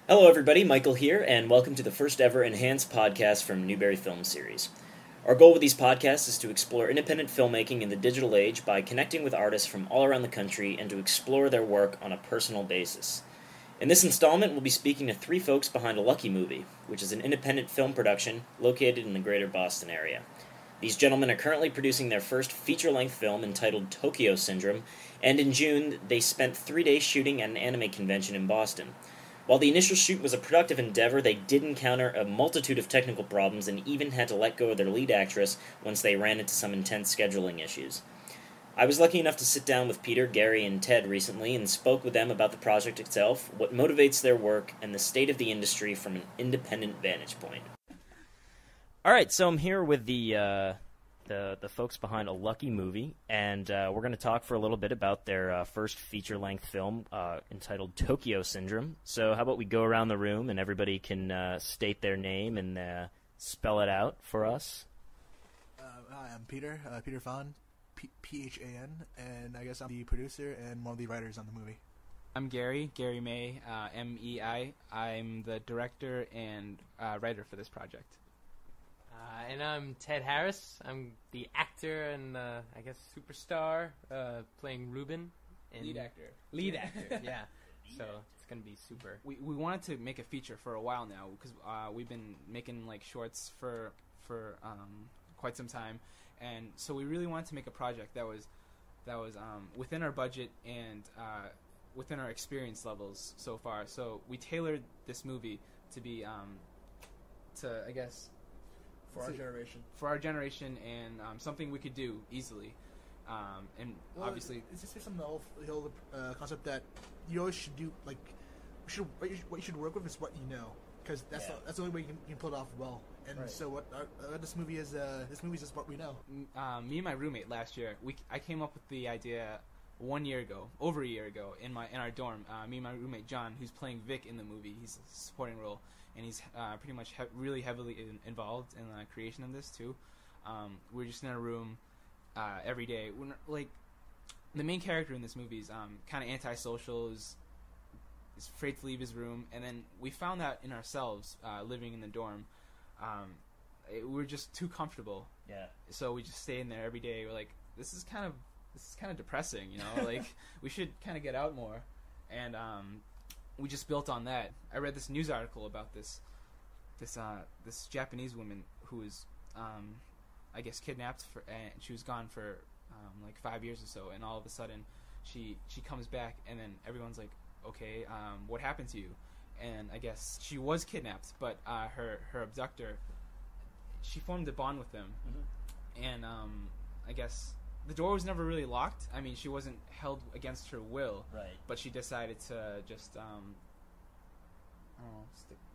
Hello everybody, Michael here, and welcome to the first ever enhanced podcast from Newbury Film Series. Our goal with these podcasts is to explore independent filmmaking in the digital age by connecting with artists from all around the country and to explore their work on a personal basis. In this installment, we'll be speaking to three folks behind A Lucky Movie, which is an independent film production located in the greater Boston area. These gentlemen are currently producing their first feature-length film entitled Tokyo Syndrome, and in June, they spent 3 days shooting at an anime convention in Boston. While the initial shoot was a productive endeavor, they did encounter a multitude of technical problems and even had to let go of their lead actress once they ran into some intense scheduling issues. I was lucky enough to sit down with Peter, Gary, and Ted recently and spoke with them about the project itself, what motivates their work, and the state of the industry from an independent vantage point. Alright, so I'm here with the folks behind A Lucky Movie, and we're going to talk for a little bit about their first feature-length film entitled Tokyo Syndrome. So how about we go around the room and everybody can state their name and spell it out for us? Hi, I'm Peter, Peter Fan, P-H-A-N, and I guess I'm the producer and one of the writers on the movie. I'm Gary May, M-E-I. I'm the director and writer for this project. And I'm Ted Harris. I'm the actor and, I guess, superstar, playing Ruben. Lead actor, yeah. So it's going to be super. We wanted to make a feature for a while now because we've been making like shorts for quite some time, and so we really wanted to make a project that was within our budget and within our experience levels so far. So we tailored this movie to be I guess. For our generation, and something we could do easily, and obviously it's just some whole concept that you always should do. Like, what you should work with is what you know, because that's the only way you can pull it off well. And right. So what this movie is just what we know. Me and my roommate last year, I came up with the idea over a year ago, in our dorm. Me and my roommate John, who's playing Vic in the movie, he's a supporting role. And he's pretty much really heavily involved in the creation of this too. We're just in a room every day. Like, the main character in this movie is kind of antisocial, is afraid to leave his room, and then we found that in ourselves living in the dorm. We're just too comfortable. Yeah. So we just stay in there every day. We're like, this is kind of depressing, you know. Like, we should kind of get out more, and we just built on that. I read this news article about this Japanese woman who was, I guess, kidnapped and she was gone for like 5 years or so, and all of a sudden she comes back, and then everyone's like, okay, what happened to you? And I guess she was kidnapped, but her abductor, she formed a bond with them, and I guess the door was never really locked. I mean, she wasn't held against her will, right? But she decided to just,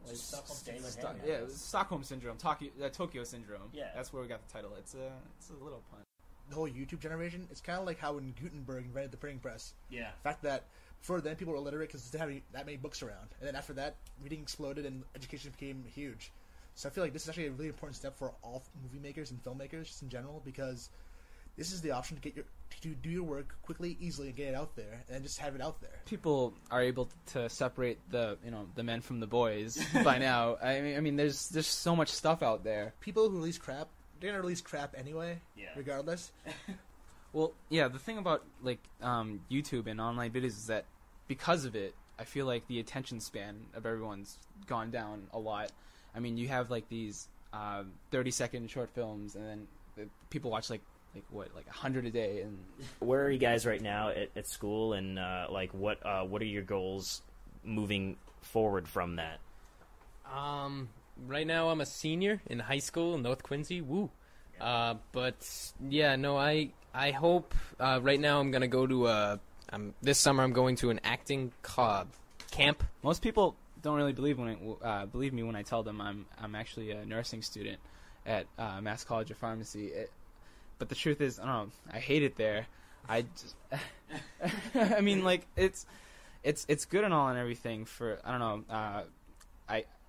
Stockholm Syndrome, Tokyo Syndrome. Yeah, that's where we got the title. It's a little pun. The whole YouTube generation, it's kind of like how when Gutenberg invented the printing press. Yeah. The fact that before then people were illiterate because they didn't have that many books around, and then after that, reading exploded and education became huge. So I feel like this is actually a really important step for all movie makers and filmmakers just in general, because this is the option to do your work quickly, easily, and get it out there, and just have it out there. People are able to separate the men from the boys by now. I mean, there's so much stuff out there. People who release crap, they're gonna release crap anyway, regardless. Well, yeah, the thing about like YouTube and online videos is that because of it, I feel like the attention span of everyone's gone down a lot. I mean, you have like these 30-second short films, and then people watch like 100 a day. And where are you guys right now at school, and what are your goals moving forward from that? Right now I'm a senior in high school in North Quincy. Woo. But yeah, no, I hope right now I'm gonna go to this summer I'm going to an acting camp. Most people don't really believe me when I tell them I'm actually a nursing student at Mass College of Pharmacy. But the truth is, I don't know, I hate it there. I just, I mean, like, it's good and all and everything for, I don't know,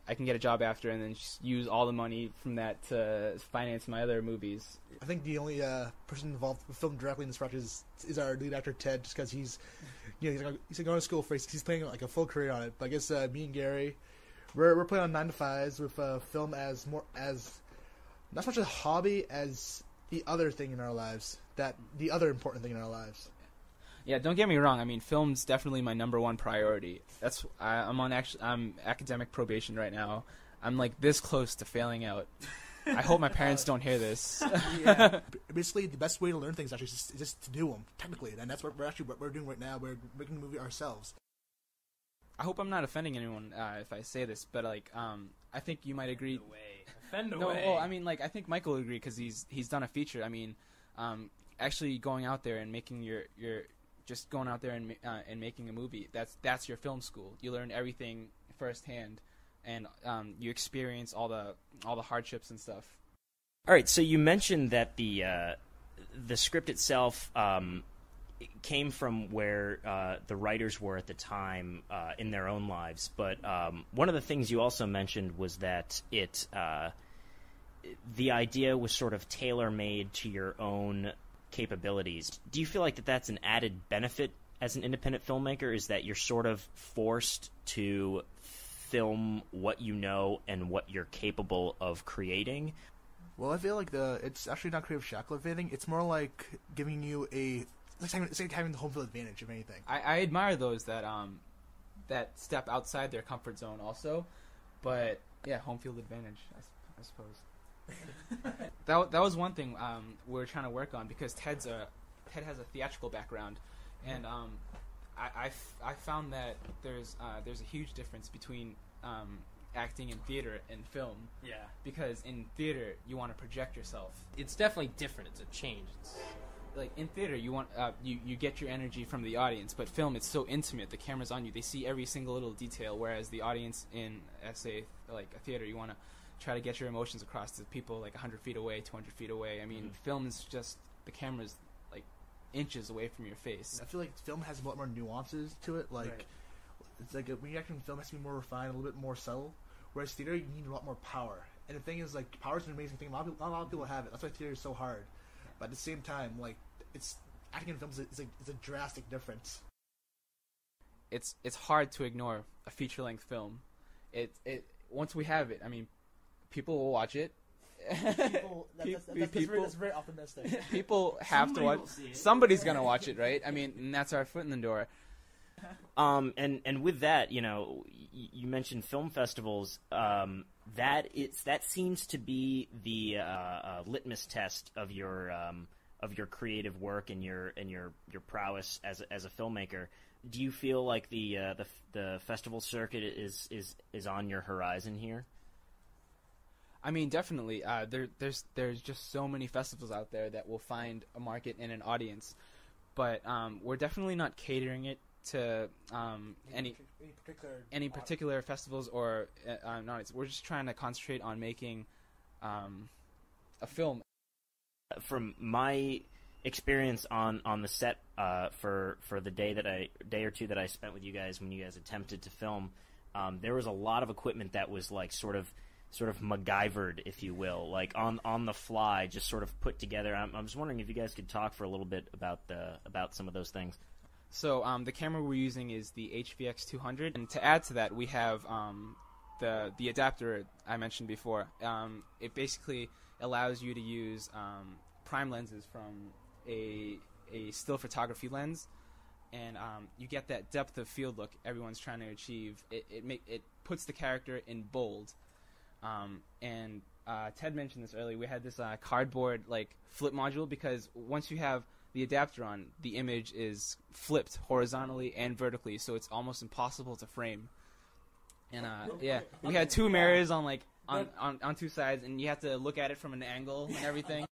I can get a job after, and then just use all the money from that to finance my other movies. I think the only person involved with film directly in this project is our lead actor Ted, just because he's going to school for he's playing like a full career on it. But I guess me and Gary, we're playing on 9 to 5s with film as not so much a hobby as the other thing in our lives, the other important thing in our lives. Yeah, don't get me wrong. I mean, film's definitely my #1 priority. I'm academic probation right now. I'm like this close to failing out. I hope my parents don't hear this. Yeah. Basically, the best way to learn things actually is just to do them technically, and that's what we're doing right now. We're making a movie ourselves. I hope I'm not offending anyone if I say this, but like, I think you might agree. Offend away. No, well, I mean, like, I think Michael would agree because he's done a feature. I mean, actually going out there and making your just going out there and making a movie. That's your film school. You learn everything firsthand, and you experience all the hardships and stuff. All right, so you mentioned that the script itself came from where the writers were at the time in their own lives, but one of the things you also mentioned was that the idea was sort of tailor-made to your own capabilities. Do you feel like that's an added benefit as an independent filmmaker, is that you're sort of forced to film what you know and what you're capable of creating? Well, I feel like it's actually not creative shackleting. It's more like giving you it's like having the home field advantage, if anything. I admire those that step outside their comfort zone also, but yeah, home field advantage, I suppose. that was one thing we were trying to work on, because Ted has a theatrical background, and I found that there's a huge difference between acting in theater and film. Yeah. Because in theater you want to project yourself. It's definitely different. It's a change. Like in theater you want you get your energy from the audience, but film, it's so intimate. The camera's on you. They see every single little detail, whereas the audience in like a theater, you want to try to get your emotions across to people like 100 feet away, 200 feet away. I mean, film is just the camera's like inches away from your face. I feel like film has a lot more nuances to it. Like, right. It's like when you're acting in film, it has to be more refined, a little bit more subtle. Whereas theater, you need a lot more power. And the thing is, like, power is an amazing thing. Not a lot of people have it. That's why theater is so hard. But at the same time, like, acting in film is a drastic difference. It's hard to ignore a feature-length film. Once we have it, I mean, people will watch it. That's very optimistic. People have to watch. Somebody's gonna watch it, right? I mean, and that's our foot in the door. And with that, you mentioned film festivals. That seems to be the litmus test of your creative work and your prowess as a filmmaker. Do you feel like the festival circuit is on your horizon here? I mean, definitely. There's just so many festivals out there that will find a market and an audience, but we're definitely not catering it to any particular festivals or not. We're just trying to concentrate on making a film. From my experience on the set for the day or two that I spent with you guys when you guys attempted to film, there was a lot of equipment that was like sort of MacGyvered, if you will, like on the fly, just sort of put together. I'm just wondering if you guys could talk for a little bit about some of those things. So the camera we're using is the HVX 200, and to add to that, we have the adapter I mentioned before. It basically allows you to use prime lenses from a still photography lens, and you get that depth of field look everyone's trying to achieve. It puts the character in bold. And Ted mentioned this earlier. We had this cardboard like flip module, because once you have the adapter on, the image is flipped horizontally and vertically, so it's almost impossible to frame. And yeah, we had two mirrors on two sides, and you have to look at it from an angle and everything.